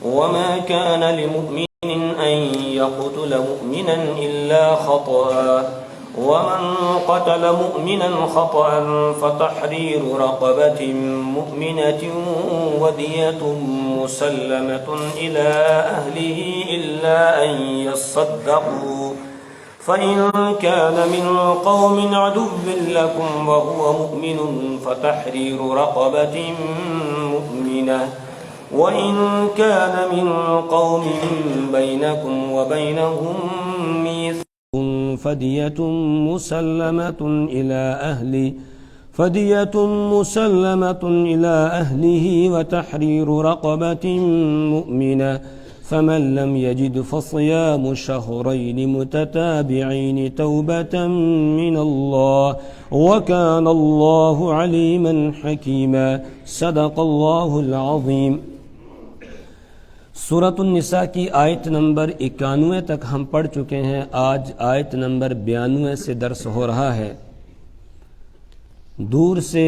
وما كان لمؤمن أن يقتل مؤمنا إلا خطأ ومن قتل مؤمنا خطأ فتحرير رقبة مؤمنة ودية مسلمة إلى أهله إلا أن يصدقوا فإن كان من قوم عدو لكم وهو مؤمن فتحرير رقبة مؤمنة وإن كان من قوم بينكم وبينهم ميثاق فدية مسلمة إلى أهله وتحرير رقبة مؤمنة فمن لم يجد فصيام شهرين متتابعين توبة من الله وكان الله عليما حكيما صدق الله العظيم۔ سورۃ النساء کی آیت نمبر 91 تک ہم پڑھ چکے ہیں۔ آج آیت نمبر 92 سے درس ہو رہا ہے۔ دور سے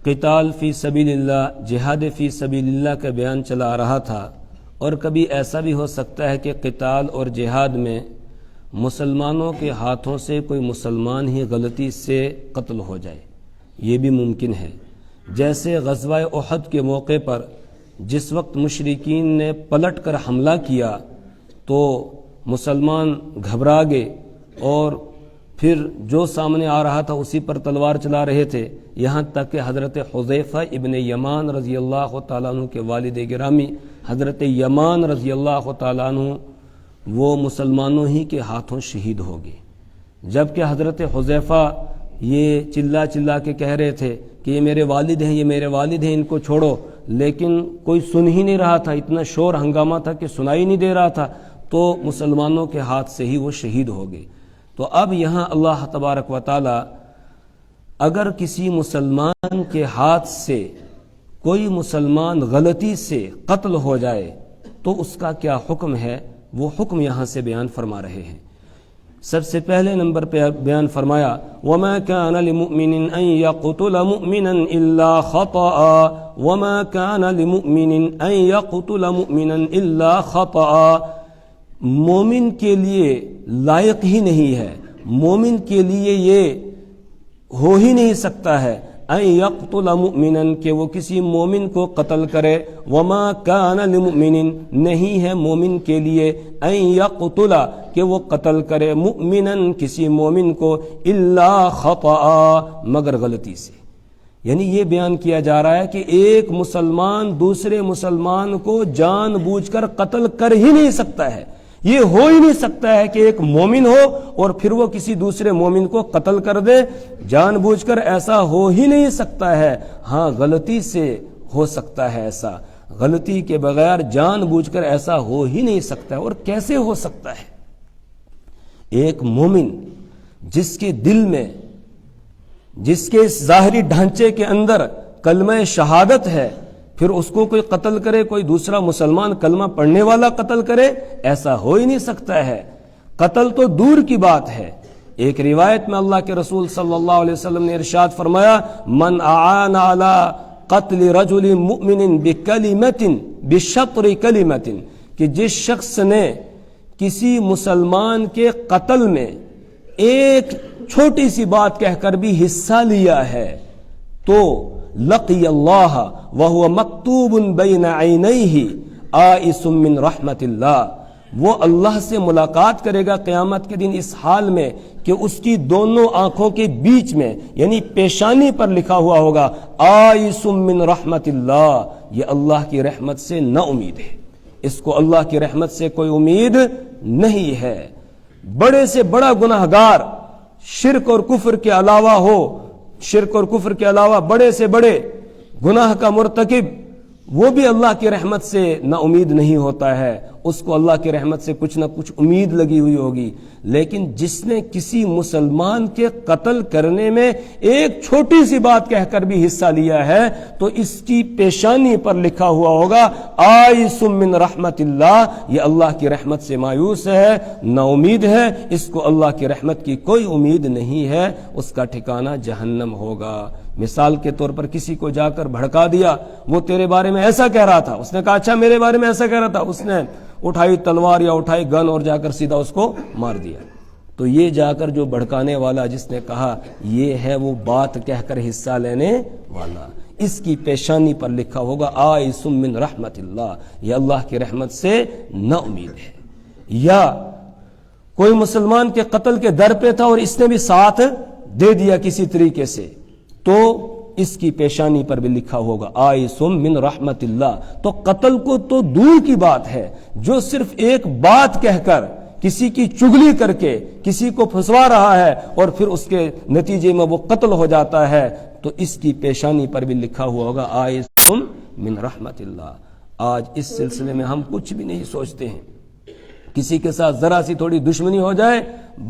قتال فی سبیل اللہ، جہاد فی سبیل اللہ کا بیان چلا آ رہا تھا، اور کبھی ایسا بھی ہو سکتا ہے کہ قتال اور جہاد میں مسلمانوں کے ہاتھوں سے کوئی مسلمان ہی غلطی سے قتل ہو جائے، یہ بھی ممکن ہے۔ جیسے غزوہ احد کے موقع پر جس وقت مشرکین نے پلٹ کر حملہ کیا تو مسلمان گھبرا گئے اور پھر جو سامنے آ رہا تھا اسی پر تلوار چلا رہے تھے، یہاں تک کہ حضرت حذیفہ ابن یمان رضی اللہ تعالیٰ عنہ کے والد گرامی حضرت یمان رضی اللہ تعالیٰ عنہ وہ مسلمانوں ہی کے ہاتھوں شہید ہو گئے، جبکہ حضرت حذیفہ یہ چلا کے کہہ رہے تھے کہ یہ میرے والد ہیں، یہ میرے والد ہیں، ان کو چھوڑو، لیکن کوئی سن ہی نہیں رہا تھا، اتنا شور ہنگامہ تھا کہ سنائی نہیں دے رہا تھا، تو مسلمانوں کے ہاتھ سے ہی وہ شہید ہو گئے۔ تو اب یہاں اللہ تبارک و تعالی اگر کسی مسلمان کے ہاتھ سے کوئی مسلمان غلطی سے قتل ہو جائے تو اس کا کیا حکم ہے، وہ حکم یہاں سے بیان فرما رہے ہیں۔ سب سے پہلے نمبر پہ بیان فرمایا وَمَا كَانَ لِمُؤْمِنٍ أَن يَقْتُلَ مُؤْمِنًا إِلَّا خَطَأً وَمَا كَانَ لِمُؤْمِنٍ أَن يَقْتُلَ مُؤْمِنًا إِلَّا خَطَأً، مومن کے لیے لائق ہی نہیں ہے، مومن کے لیے یہ ہو ہی نہیں سکتا ہے ان یقتل مؤمنا کہ وہ کسی مومن کو قتل کرے، وما کان لمؤمن نہیں ہے مومن کے لیے ان یقتل کہ وہ قتل کرے مؤمنا کسی مومن کو الا خطأ مگر غلطی سے۔ یعنی یہ بیان کیا جا رہا ہے کہ ایک مسلمان دوسرے مسلمان کو جان بوجھ کر قتل کر ہی نہیں سکتا ہے، یہ ہو ہی نہیں سکتا ہے کہ ایک مومن ہو اور پھر وہ کسی دوسرے مومن کو قتل کر دے، جان بوجھ کر ایسا ہو ہی نہیں سکتا ہے۔ ہاں غلطی سے ہو سکتا ہے، ایسا غلطی کے بغیر جان بوجھ کر ایسا ہو ہی نہیں سکتا ہے۔ اور کیسے ہو سکتا ہے؟ ایک مومن جس کے دل میں، جس کے ظاہری ڈھانچے کے اندر کلمہ شہادت ہے، پھر اس کو کوئی قتل کرے، کوئی دوسرا مسلمان کلمہ پڑھنے والا قتل کرے، ایسا ہو ہی نہیں سکتا ہے۔ قتل تو دور کی بات ہے۔ ایک روایت میں اللہ کے رسول صلی اللہ علیہ وسلم نے ارشاد فرمایا من اعان علی قتل رجل مؤمن بکلمۃ بشطر کلمۃ، کہ جس شخص نے کسی مسلمان کے قتل میں ایک چھوٹی سی بات کہہ کر بھی حصہ لیا ہے تو لقی اللہ وہو مکتوب بین عینیہ آئس من رحمت اللہ، وہ اللہ سے ملاقات کرے گا قیامت کے دن اس حال میں کہ اس کی دونوں آنکھوں کے بیچ میں یعنی پیشانی پر لکھا ہوا ہوگا آئس من رحمت اللہ، یہ اللہ کی رحمت سے نا امید ہے، اس کو اللہ کی رحمت سے کوئی امید نہیں ہے۔ بڑے سے بڑا گناہگار شرک اور کفر کے علاوہ ہو، شرک اور کفر کے علاوہ بڑے سے بڑے گناہ کا مرتکب، وہ بھی اللہ کی رحمت سے نا امید نہیں ہوتا ہے، اس کو اللہ کی رحمت سے کچھ نہ کچھ امید لگی ہوئی ہوگی۔ لیکن جس نے کسی مسلمان کے قتل کرنے میں ایک چھوٹی سی بات کہہ کر بھی حصہ لیا ہے تو اس کی پیشانی پر لکھا ہوا ہوگا آئس من رحمت اللہ، یہ اللہ کی رحمت سے مایوس ہے، نا امید ہے، اس کو اللہ کی رحمت کی کوئی امید نہیں ہے، اس کا ٹھکانہ جہنم ہوگا۔ مثال کے طور پر کسی کو جا کر بھڑکا دیا، وہ تیرے بارے میں ایسا کہہ رہا تھا، اس نے کہا اچھا میرے بارے میں ایسا کہہ رہا تھا، اس نے اٹھائی تلوار یا اٹھائی گن اور جا کر سیدھا اس کو مار دیا. تو یہ جا کر جو بھڑکانے والا جس نے کہا، یہ ہے وہ بات کہہ کر حصہ لینے والا، اس کی پیشانی پر لکھا ہوگا آئس من رحمت اللہ، یہ اللہ کی رحمت سے نا امید ہے. یا کوئی مسلمان کے قتل کے در پہ تھا اور اس نے بھی ساتھ دے دیا کسی طریقے سے، تو اس کی پیشانی پر بھی لکھا ہوگا آئس من رحمت اللہ. تو قتل کو تو دور کی بات ہے، جو صرف ایک بات کہہ کر کسی کی چگلی کر کے کسی کو پھنسوا رہا ہے اور پھر اس کے نتیجے میں وہ قتل ہو جاتا ہے، تو اس کی پیشانی پر بھی لکھا ہوا ہوگا آئس من رحمت اللہ. آج اس سلسلے میں ہم کچھ بھی نہیں سوچتے ہیں. کسی کے ساتھ ذرا سی تھوڑی دشمنی ہو جائے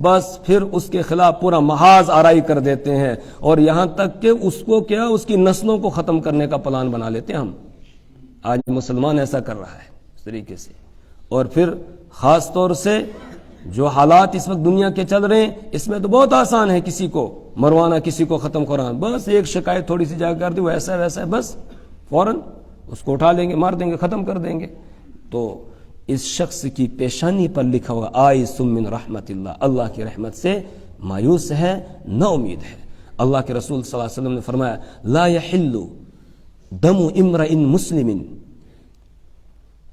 بس پھر اس کے خلاف پورا محاذ آرائی کر دیتے ہیں، اور یہاں تک کہ اس کو کیا اس کی نسلوں کو ختم کرنے کا پلان بنا لیتے ہیں. ہم آج مسلمان ایسا کر رہا ہے اس طریقے سے. اور پھر خاص طور سے جو حالات اس وقت دنیا کے چل رہے ہیں، اس میں تو بہت آسان ہے کسی کو مروانا، کسی کو ختم کرانا. بس ایک شکایت تھوڑی سی جا کر دی، وہ ایسا ویسا ہے، بس فوراً اس کو اٹھا لیں گے، مار دیں گے، ختم کر دیں گے. تو اس شخص کی پیشانی پر لکھا ہوگا آئس من رحمت اللہ، اللہ کی رحمت سے مایوس ہے، نا امید ہے. اللہ کے رسول صلی اللہ علیہ وسلم نے فرمایا لا يحل دم امرئ مسلم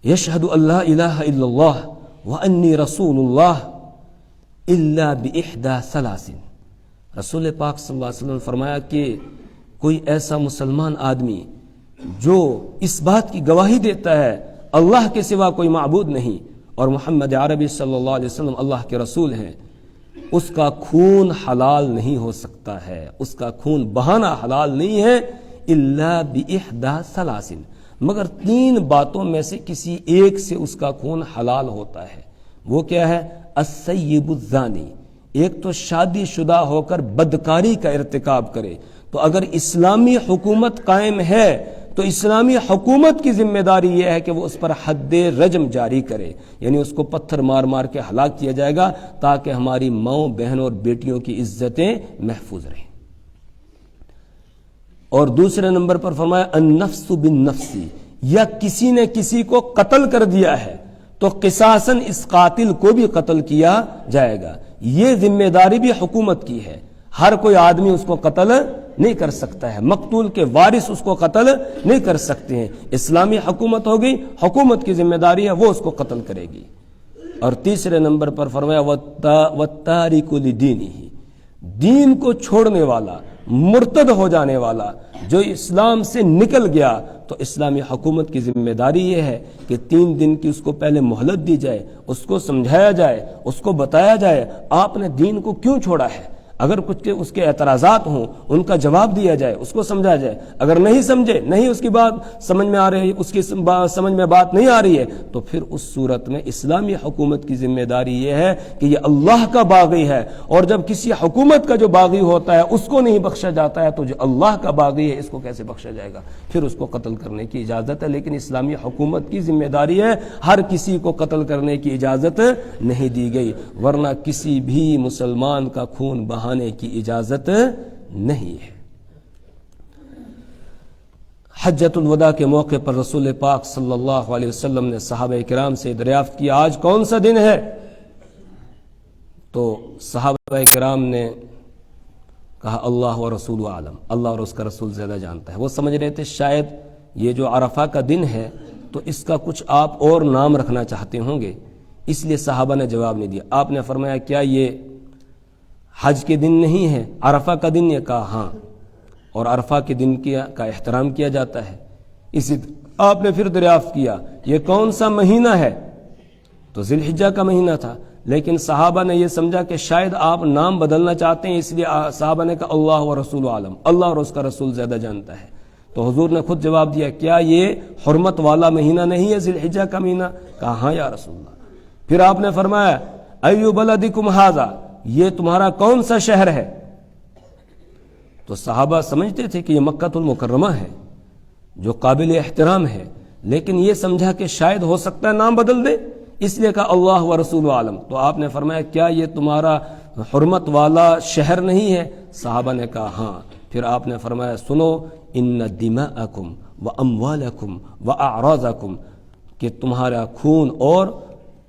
یشہد ان لا الہ الا اللہ وانی رسول اللہ الا باحدى ثلاث. رسول پاک صلی اللہ علیہ وسلم نے فرمایا کہ کوئی ایسا مسلمان آدمی جو اس بات کی گواہی دیتا ہے اللہ کے سوا کوئی معبود نہیں اور محمد عربی صلی اللہ علیہ وسلم اللہ کے رسول ہیں، اس کا خون حلال نہیں ہو سکتا ہے، اس کا خون بہانا حلال نہیں ہے الا باحدى ثلاث، مگر 3 باتوں میں سے کسی ایک سے اس کا خون حلال ہوتا ہے. وہ کیا ہے؟ السیب الزانی، ایک تو شادی شدہ ہو کر بدکاری کا ارتکاب کرے. تو اگر اسلامی حکومت قائم ہے تو اسلامی حکومت کی ذمہ داری یہ ہے کہ وہ اس پر حد رجم جاری کرے، یعنی اس کو پتھر مار مار کے ہلاک کیا جائے گا تاکہ ہماری ماؤں بہنوں اور بیٹیوں کی عزتیں محفوظ رہیں. اور دوسرے نمبر پر فرمایا النفس بالنفس، یا کسی نے کسی کو قتل کر دیا ہے تو قصاصاً اس قاتل کو بھی قتل کیا جائے گا. یہ ذمہ داری بھی حکومت کی ہے، ہر کوئی آدمی اس کو قتل نہیں کر سکتا ہے، مقتول کے وارث اس کو قتل نہیں کر سکتے ہیں. اسلامی حکومت ہوگی، حکومت کی ذمہ داری ہے، وہ اس کو قتل کرے گی. اور تیسرے نمبر پر فرمایا وَالتَّارِكُ لِدِينِهِ، دین کو چھوڑنے والا، مرتد ہو جانے والا جو اسلام سے نکل گیا، تو اسلامی حکومت کی ذمہ داری یہ ہے کہ 3 دن کی اس کو پہلے مہلت دی جائے، اس کو سمجھایا جائے، اس کو بتایا جائے آپ نے دین کو کیوں چھوڑا ہے. اگر کچھ اس کے اعتراضات ہوں ان کا جواب دیا جائے، اس کو سمجھا جائے. اگر نہیں سمجھے، نہیں اس کی بات سمجھ میں آ رہی ہے، اس کی سمجھ میں بات نہیں آ رہی ہے، تو پھر اس صورت میں اسلامی حکومت کی ذمہ داری یہ ہے کہ یہ اللہ کا باغی ہے، اور جب کسی حکومت کا جو باغی ہوتا ہے اس کو نہیں بخشا جاتا ہے تو جو اللہ کا باغی ہے اس کو کیسے بخشا جائے گا؟ پھر اس کو قتل کرنے کی اجازت ہے، لیکن اسلامی حکومت کی ذمہ داری ہے، ہر کسی کو قتل کرنے کی اجازت نہیں دی گئی، ورنہ کسی بھی مسلمان کا خون بہانے کی اجازت نہیں ہے. حجۃ الوداع کے موقع پر رسول پاک صلی اللہ علیہ وسلم نے صحابہ کرام سے دریافت کیا آج کون سا دن ہے؟ تو صحابہ کرام نے کہا اللہ و رسول عالم، اللہ اور اس کا رسول زیادہ جانتا ہے. وہ سمجھ رہے تھے شاید یہ جو عرفہ کا دن ہے تو اس کا کچھ آپ اور نام رکھنا چاہتے ہوں گے، اس لیے صحابہ نے جواب نہیں دیا. آپ نے فرمایا کیا یہ حج کے دن نہیں ہے، عرفہ کا دن؟ یہ کہا ہاں، اور عرفہ کے دن کا احترام کیا جاتا ہے. اسی آپ نے پھر دریافت کیا یہ کون سا مہینہ ہے؟ تو ذی الحجہ کا مہینہ تھا، لیکن صحابہ نے یہ سمجھا کہ شاید آپ نام بدلنا چاہتے ہیں، اس لیے صحابہ نے کہا اللہ و رسول عالم، اللہ اور اس کا رسول زیادہ جانتا ہے. تو حضور نے خود جواب دیا کیا یہ حرمت والا مہینہ نہیں ہے ذی الحجہ کا مہینہ؟ کہا ہاں یا رسول اللہ. پھر آپ نے فرمایا ایو بلدکم ھذا، یہ تمہارا کون سا شہر ہے؟ تو صحابہ سمجھتے تھے کہ یہ مکہ المکرمہ ہے جو قابل احترام ہے، لیکن یہ سمجھا کہ شاید ہو سکتا ہے نام بدل دے، اس لیے کہا اللہ و رسول عالم. تو آپ نے فرمایا کیا یہ تمہارا حرمت والا شہر نہیں ہے؟ صحابہ نے کہا ہاں. پھر آپ نے فرمایا سنو ان دماءکم و اموالکم و اعراضکم، کہ تمہارا خون اور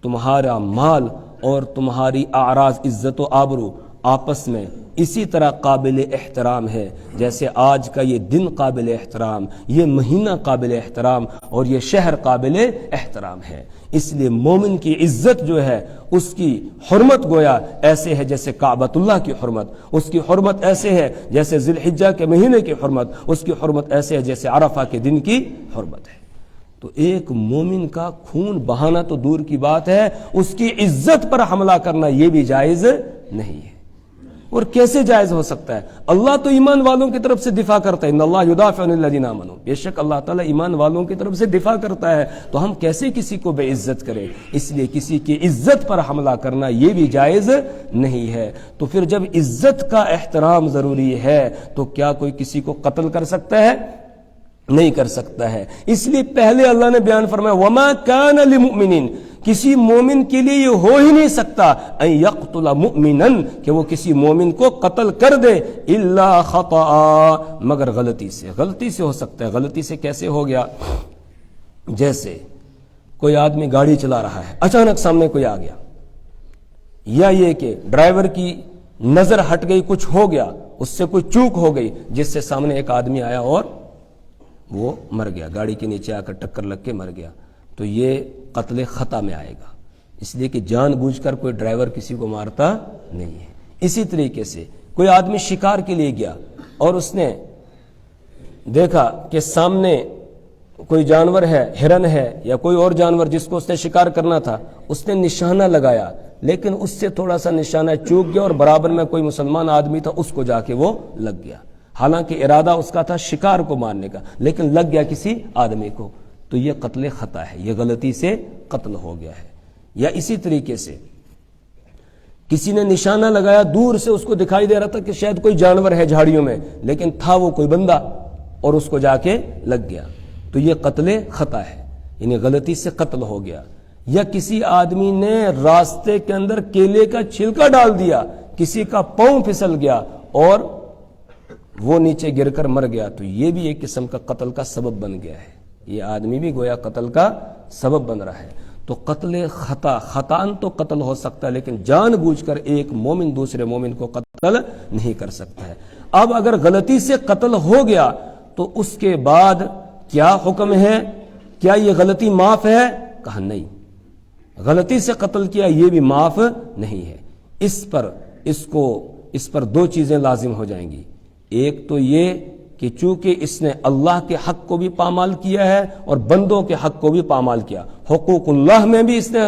تمہارا مال اور تمہاری اعراض عزت و آبرو آپس میں اسی طرح قابل احترام ہے جیسے آج کا یہ دن قابل احترام، یہ مہینہ قابل احترام اور یہ شہر قابل احترام ہے۔ اس لیے مومن کی عزت جو ہے اس کی حرمت گویا ایسے ہے جیسے کعبۃ اللہ کی حرمت، اس کی حرمت ایسے ہے جیسے ذی الحجہ کے مہینے کی حرمت، اس کی حرمت ایسے ہے جیسے عرفہ کے دن کی حرمت ہے۔ تو ایک مومن کا خون بہانا تو دور کی بات ہے، اس کی عزت پر حملہ کرنا یہ بھی جائز نہیں ہے۔ اور کیسے جائز ہو سکتا ہے؟ اللہ تو ایمان والوں کی طرف سے دفاع کرتا ہے، ان اللہ یدافع عن الذین آمنوا، بے شک اللہ تعالیٰ ایمان والوں کی طرف سے دفاع کرتا ہے، تو ہم کیسے کسی کو بے عزت کریں؟ اس لیے کسی کی عزت پر حملہ کرنا یہ بھی جائز نہیں ہے۔ تو پھر جب عزت کا احترام ضروری ہے تو کیا کوئی کسی کو قتل کر سکتا ہے؟ نہیں کر سکتا ہے۔ اس لیے پہلے اللہ نے بیان فرمایا وما کان لمؤمن، کسی مومن کے لیے یہ ہو ہی نہیں سکتا ان یقتل مؤمنا، کہ وہ کسی مومن کو قتل کر دے، الا خطأ، مگر غلطی سے۔ غلطی سے ہو سکتا ہے۔ غلطی سے کیسے ہو گیا؟ جیسے کوئی آدمی گاڑی چلا رہا ہے، اچانک سامنے کوئی آ گیا، یا یہ کہ ڈرائیور کی نظر ہٹ گئی، کچھ ہو گیا، اس سے کوئی چوک ہو گئی جس سے سامنے ایک آدمی آیا اور وہ مر گیا، گاڑی کے نیچے آ کر ٹکر لگ کے مر گیا، تو یہ قتل خطا میں آئے گا، اس لیے کہ جان بوجھ کر کوئی ڈرائیور کسی کو مارتا نہیں ہے۔ اسی طریقے سے کوئی آدمی شکار کے لیے گیا اور اس نے دیکھا کہ سامنے کوئی جانور ہے، ہرن ہے یا کوئی اور جانور جس کو اس نے شکار کرنا تھا، اس نے نشانہ لگایا لیکن اس سے تھوڑا سا نشانہ چوک گیا اور برابر میں کوئی مسلمان آدمی تھا، اس کو جا کے وہ لگ گیا، حالانکہ ارادہ اس کا تھا شکار کو مارنے کا، لیکن لگ گیا کسی آدمی کو، تو یہ قتل خطا ہے، یہ غلطی سے قتل ہو گیا ہے۔ یا اسی طریقے سے کسی نے نشانہ لگایا، دور سے اس کو دکھائی دے رہا تھا کہ شاید کوئی جانور ہے جھاڑیوں میں، لیکن تھا وہ کوئی بندہ اور اس کو جا کے لگ گیا، تو یہ قتل خطا ہے، یعنی غلطی سے قتل ہو گیا۔ یا کسی آدمی نے راستے کے اندر کیلے کا چھلکا ڈال دیا، کسی کا پاؤں پھسل گیا اور وہ نیچے گر کر مر گیا، تو یہ بھی ایک قسم کا قتل کا سبب بن گیا ہے، یہ آدمی بھی گویا قتل کا سبب بن رہا ہے۔ تو قتل خطا، خطان تو قتل ہو سکتا ہے لیکن جان بوجھ کر ایک مومن دوسرے مومن کو قتل نہیں کر سکتا ہے۔ اب اگر غلطی سے قتل ہو گیا تو اس کے بعد کیا حکم ہے؟ کیا یہ غلطی معاف ہے؟ کہا نہیں، غلطی سے قتل کیا یہ بھی معاف نہیں ہے۔ اس پر دو چیزیں لازم ہو جائیں گی، ایک تو یہ کہ چونکہ اس نے اللہ کے حق کو بھی پامال کیا ہے اور بندوں کے حق کو بھی پامال کیا، حقوق اللہ میں بھی اس نے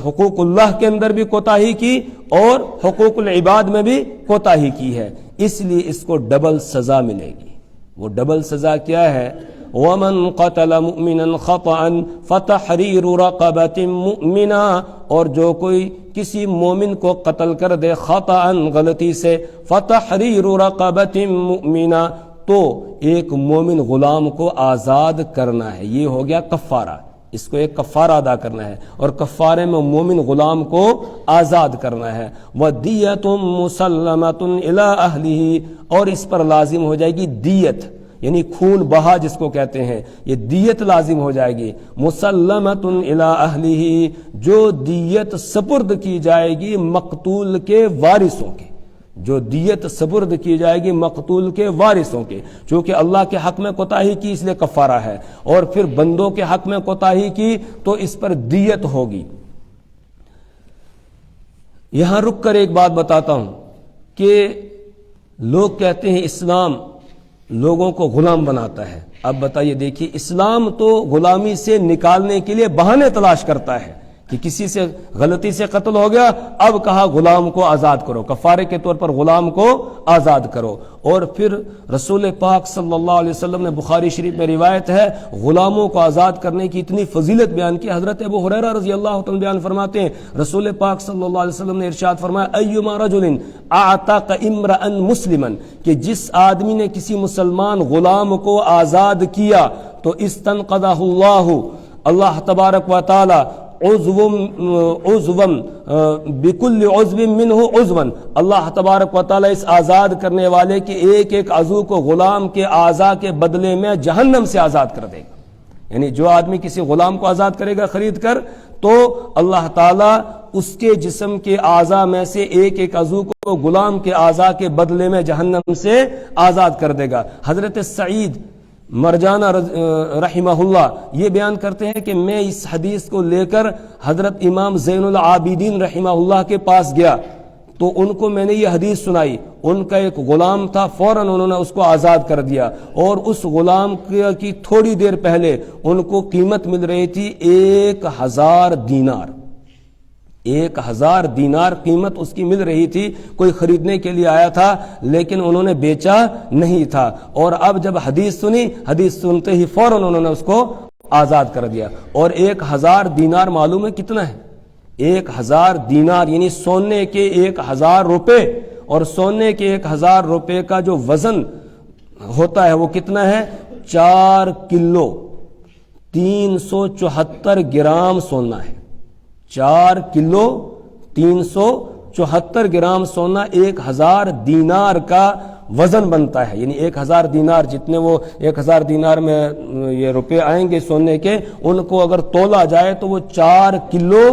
حقوق اللہ کے اندر بھی کوتاہی کی اور حقوق العباد میں بھی کوتاہی کی ہے، اس لیے اس کو ڈبل سزا ملے گی۔ وہ ڈبل سزا کیا ہے؟ وَمَنْ قَتَلَ مُؤْمِنًا خَطَأً فَتَحْرِيرُ رَقَبَةٍ مُؤْمِنَةٍ، اور جو کوئی کسی مومن کو قتل کر دے خطأً غلطی سے، فَتَحْرِيرُ رَقَبَةٍ مُؤْمِنَةٍ، تو ایک مومن غلام کو آزاد کرنا ہے، یہ ہو گیا کفارہ، اس کو ایک کفارہ ادا کرنا ہے، اور کفارے میں مومن غلام کو آزاد کرنا ہے۔ وَدِيَّةٌ مُسَلَّمَةٌ إِلَىٰ أَهْلِهِ، اور اس پر لازم ہو جائے گی دیت، یعنی خون بہا جس کو کہتے ہیں، یہ دیت لازم ہو جائے گی۔ مسلمۃ الی اہلہ، جو دیت سپرد کی جائے گی مقتول کے وارثوں کے، جو دیت سپرد کی جائے گی مقتول کے وارثوں کے، چونکہ اللہ کے حق میں کوتاہی کی اس لیے کفارہ ہے، اور پھر بندوں کے حق میں کوتاہی کی تو اس پر دیت ہوگی۔ یہاں رک کر ایک بات بتاتا ہوں کہ لوگ کہتے ہیں اسلام لوگوں کو غلام بناتا ہے۔ اب بتائیے، دیکھیے اسلام تو غلامی سے نکالنے کے لیے بہانے تلاش کرتا ہے کہ کسی سے غلطی سے قتل ہو گیا، اب کہا غلام کو آزاد کرو، کفارے کے طور پر غلام کو آزاد کرو، اور پھر رسول پاک صلی اللہ علیہ وسلم نے بخاری شریف میں روایت ہے غلاموں کو آزاد کرنے کی اتنی فضیلت بیان کی، حضرت ابو ہریرہ رضی اللہ عنہ بیان فرماتے ہیں رسول پاک صلی اللہ علیہ وسلم نے ارشاد فرمایا ایما رجل اعتق امرا مسلما، کہ جس آدمی نے کسی مسلمان غلام کو آزاد کیا تو استنقذہ اللہ تبارک و تعالی عضوم بکل عضو منہ عضون، اللہ تبارک و تعالیٰ اس آزاد کرنے والے کے ایک ایک عضو کو غلام کے اعضاء کے بدلے میں جہنم سے آزاد کر دے گا۔ یعنی جو آدمی کسی غلام کو آزاد کرے گا خرید کر، تو اللہ تعالیٰ اس کے جسم کے اعضاء میں سے ایک ایک عضو کو غلام کے اعضاء کے بدلے میں جہنم سے آزاد کر دے گا۔ حضرت سعید مرجانہ رحمہ اللہ یہ بیان کرتے ہیں کہ میں اس حدیث کو لے کر حضرت امام زین العابدین رحمہ اللہ کے پاس گیا، تو ان کو میں نے یہ حدیث سنائی۔ ان کا ایک غلام تھا، فوراً انہوں نے اس کو آزاد کر دیا، اور اس غلام کی تھوڑی دیر پہلے ان کو قیمت مل رہی تھی 1000 دینار۔ 1000 دینار قیمت اس کی مل رہی تھی۔ کوئی خریدنے کے لیے آیا تھا لیکن انہوں نے بیچا نہیں تھا، اور اب جب حدیث سنی، حدیث سنتے ہی فوراً انہوں نے اس کو آزاد کر دیا۔ اور 1000 دینار معلوم ہے کتنا ہے؟ 1000 دینار یعنی سونے کے 1000 روپے، اور سونے کے 1000 روپے کا جو وزن ہوتا ہے وہ کتنا ہے؟ 4 کلو 374 گرام سونا ہے۔ 4 کلو 374 گرام سونا 1000 دینار کا وزن بنتا ہے۔ یعنی 1000 دینار جتنے وہ 1000 دینار میں یہ روپے آئیں گے سونے کے، ان کو اگر تولا جائے تو وہ 4 کلو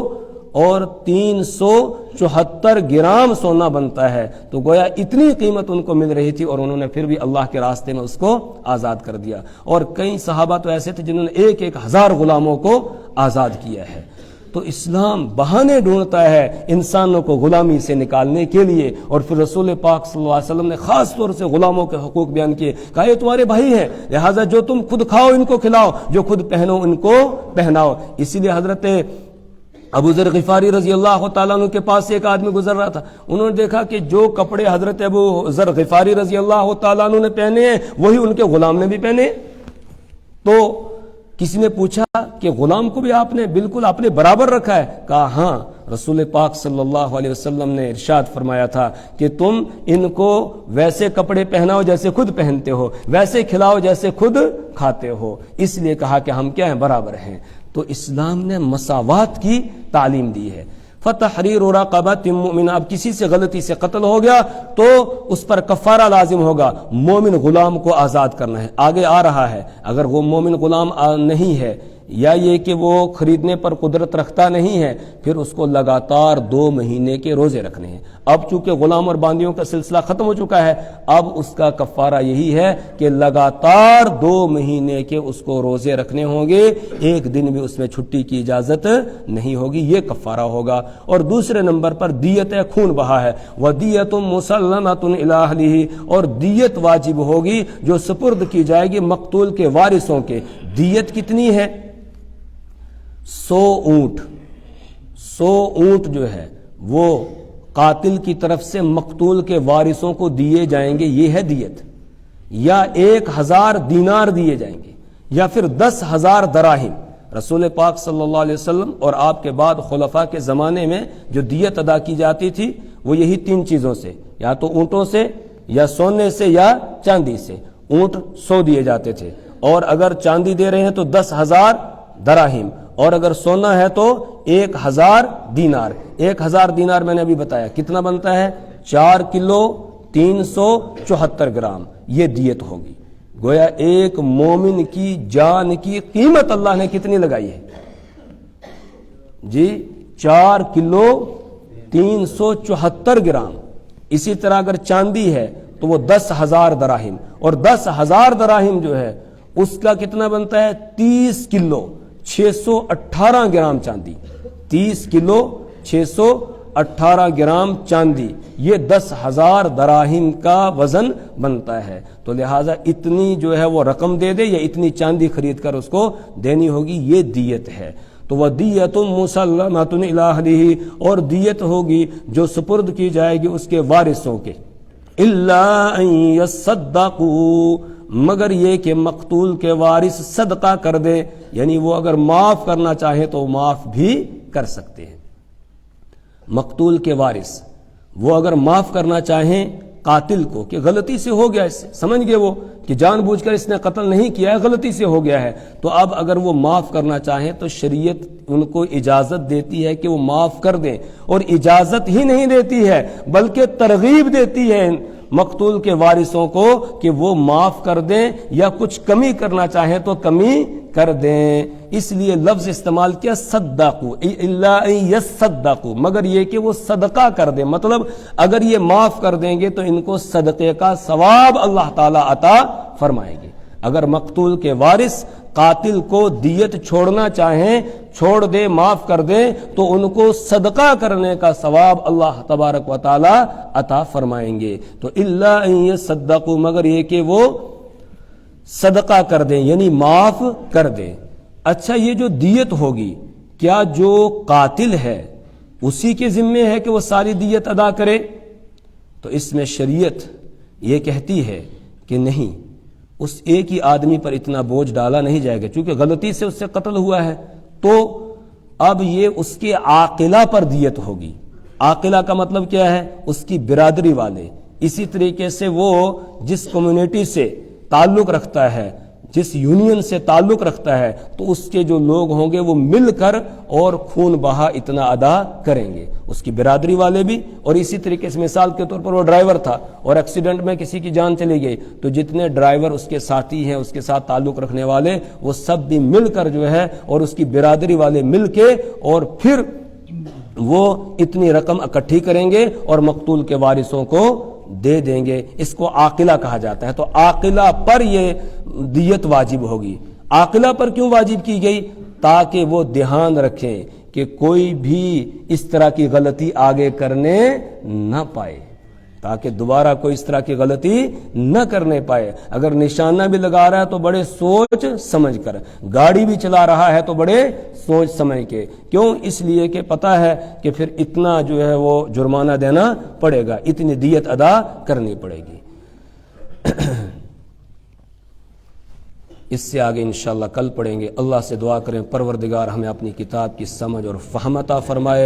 اور 374 گرام سونا بنتا ہے۔ تو گویا اتنی قیمت ان کو مل رہی تھی، اور انہوں نے پھر بھی اللہ کے راستے میں اس کو آزاد کر دیا۔ اور کئی صحابہ تو ایسے تھے جنہوں نے 1000 غلاموں کو آزاد کیا ہے۔ تو اسلام بہانے ڈھونڈتا ہے انسانوں کو غلامی سے نکالنے کے لیے، اور پھر رسول پاک صلی اللہ علیہ وسلم نے خاص طور سے غلاموں کے حقوق بیان کیے، کہا یہ تمہارے بھائی ہیں، لہٰذا جو تم خود کھاؤ ان کو کھلاؤ، جو خود پہنو ان کو پہناؤ۔ اسی لیے حضرت ابو ذر غفاری رضی اللہ تعالیٰ عنہ کے پاس سے ایک آدمی گزر رہا تھا، انہوں نے دیکھا کہ جو کپڑے حضرت ابو ذر غفاری رضی اللہ تعالیٰ عنہ نے پہنے ہیں وہی ان کے غلام نے بھی پہنے۔ تو کسی نے پوچھا کہ غلام کو بھی آپ نے بالکل اپنے برابر رکھا ہے؟ کہا ہاں، رسول پاک صلی اللہ علیہ وسلم نے ارشاد فرمایا تھا کہ تم ان کو ویسے کپڑے پہناؤ جیسے خود پہنتے ہو، ویسے کھلاؤ جیسے خود کھاتے ہو۔ اس لیے کہا کہ ہم کیا ہیں؟ برابر ہیں۔ تو اسلام نے مساوات کی تعلیم دی ہے۔ فتحریر رقبۃ مؤمنہ، اب کسی سے غلطی سے قتل ہو گیا تو اس پر کفارہ لازم ہوگا، مومن غلام کو آزاد کرنا ہے۔ آگے آ رہا ہے، اگر وہ مومن غلام نہیں ہے، یا یہ کہ وہ خریدنے پر قدرت رکھتا نہیں ہے، پھر اس کو لگاتار 2 مہینے کے روزے رکھنے ہیں۔ اب چونکہ غلام اور باندیوں کا سلسلہ ختم ہو چکا ہے، اب اس کا کفارہ یہی ہے کہ لگاتار 2 مہینے کے اس کو روزے رکھنے ہوں گے، ایک دن بھی اس میں چھٹی کی اجازت نہیں ہوگی، یہ کفارہ ہوگا۔ اور دوسرے نمبر پر دیت خون بہا ہے، وَدِيَةٌ مُسَلَّمَةٌ إِلَىٰ أَهْلِهِ، اور دیت واجب ہوگی جو سپرد کی جائے گی مقتول کے وارثوں کے۔ دیت کتنی ہے؟ 100 اونٹ۔ 100 اونٹ جو ہے وہ قاتل کی طرف سے مقتول کے وارثوں کو دیے جائیں گے، یہ ہے دیت۔ یا 1000 دینار دیے جائیں گے، یا پھر 10,000 دراہم۔ رسول پاک صلی اللہ علیہ وسلم اور آپ کے بعد خلفاء کے زمانے میں جو دیت ادا کی جاتی تھی وہ یہی 3 چیزوں سے، یا تو اونٹوں سے، یا سونے سے، یا چاندی سے۔ اونٹ 100 دیے جاتے تھے، اور اگر چاندی دے رہے ہیں تو 10,000 دراہم، اور اگر سونا ہے تو 1000 دینار۔ 1000 دینار میں نے ابھی بتایا کتنا بنتا ہے؟ 4 کلو 374 گرام، یہ دیت ہوگی۔ گویا ایک مومن کی جان کی قیمت اللہ نے کتنی لگائی ہے جی؟ 4 کلو 374 گرام۔ اسی طرح اگر چاندی ہے تو وہ 10,000 دراہم، اور 10,000 دراہم جو ہے اس کا کتنا بنتا ہے؟ 30 کلو 618 گرام چاندی۔ 30 کلو 618 گرام چاندی، یہ 10,000 دراہم کا وزن بنتا ہے۔ تو لہٰذا اتنی جو ہے وہ رقم دے دے، یا اتنی چاندی خرید کر اس کو دینی ہوگی، یہ دیت ہے۔ تو وَدِيَةٌ مُسَلَّمَةٌ إِلَىٰ أَهْلِهِ، اور دیت ہوگی جو سپرد کی جائے گی اس کے وارثوں کے۔ إِلَّا أَن يَصَّدَّقُوا، مگر یہ کہ مقتول کے وارث صدقہ کر دے، یعنی وہ اگر معاف کرنا چاہے تو معاف بھی کر سکتے ہیں۔ مقتول کے وارث وہ اگر معاف کرنا چاہیں قاتل کو کہ غلطی سے ہو گیا، اس سے سمجھ گئے وہ کہ جان بوجھ کر اس نے قتل نہیں کیا ہے، غلطی سے ہو گیا ہے، تو اب اگر وہ معاف کرنا چاہیں تو شریعت ان کو اجازت دیتی ہے کہ وہ معاف کر دیں، اور اجازت ہی نہیں دیتی ہے بلکہ ترغیب دیتی ہے مقتول کے وارثوں کو کہ وہ معاف کر دیں، یا کچھ کمی کرنا چاہیں تو کمی کر دیں۔ اس لیے لفظ استعمال کیا صدقوا الا ان یصدقوا، مگر یہ کہ وہ صدقہ کر دیں، مطلب اگر یہ معاف کر دیں گے تو ان کو صدقے کا ثواب اللہ تعالی عطا فرمائے گی۔ اگر مقتول کے وارث قاتل کو دیت چھوڑنا چاہیں، چھوڑ دے، معاف کر دیں، تو ان کو صدقہ کرنے کا ثواب اللہ تبارک و تعالی عطا فرمائیں گے۔ تو الا ان یصدقوا، مگر یہ کہ وہ صدقہ کر دیں، یعنی معاف کر دیں۔ اچھا، یہ جو دیت ہوگی، کیا جو قاتل ہے اسی کے ذمے ہے کہ وہ ساری دیت ادا کرے؟ تو اس میں شریعت یہ کہتی ہے کہ نہیں، اس ایک ہی آدمی پر اتنا بوجھ ڈالا نہیں جائے گا، چونکہ غلطی سے اس سے قتل ہوا ہے، تو اب یہ اس کے عاقلہ پر دیت ہوگی۔ عاقلہ کا مطلب کیا ہے؟ اس کی برادری والے۔ اسی طریقے سے وہ جس کمیونٹی سے تعلق رکھتا ہے، جس یونین سے تعلق رکھتا ہے، تو اس کے جو لوگ ہوں گے وہ مل کر اور خون بہا اتنا ادا کریں گے، اس کی برادری والے بھی۔ اور اسی طریقے سے مثال کے طور پر وہ ڈرائیور تھا اور ایکسیڈنٹ میں کسی کی جان چلی گئی، تو جتنے ڈرائیور اس کے ساتھی ہیں، اس کے ساتھ تعلق رکھنے والے، وہ سب بھی مل کر جو ہے، اور اس کی برادری والے مل کے، اور پھر وہ اتنی رقم اکٹھی کریں گے اور مقتول کے وارثوں کو دے دیں گے۔ اس کو عاقلہ کہا جاتا ہے۔ تو عاقلہ پر یہ دیت واجب ہوگی۔ عاقلہ پر کیوں واجب کی گئی؟ تاکہ وہ دھیان رکھیں کہ کوئی بھی اس طرح کی غلطی آگے کرنے نہ پائے، تاکہ دوبارہ کوئی اس طرح کی غلطی نہ کرنے پائے۔ اگر نشانہ بھی لگا رہا ہے تو بڑے سوچ سمجھ کر، گاڑی بھی چلا رہا ہے تو بڑے سوچ سمجھ کے۔ کیوں؟ اس لیے کہ پتہ ہے کہ پھر اتنا جو ہے وہ جرمانہ دینا پڑے گا، اتنی دیت ادا کرنی پڑے گی۔ اس سے آگے انشاءاللہ کل پڑھیں گے۔ اللہ سے دعا کریں پروردگار ہمیں اپنی کتاب کی سمجھ اور فہم عطا فرمائے۔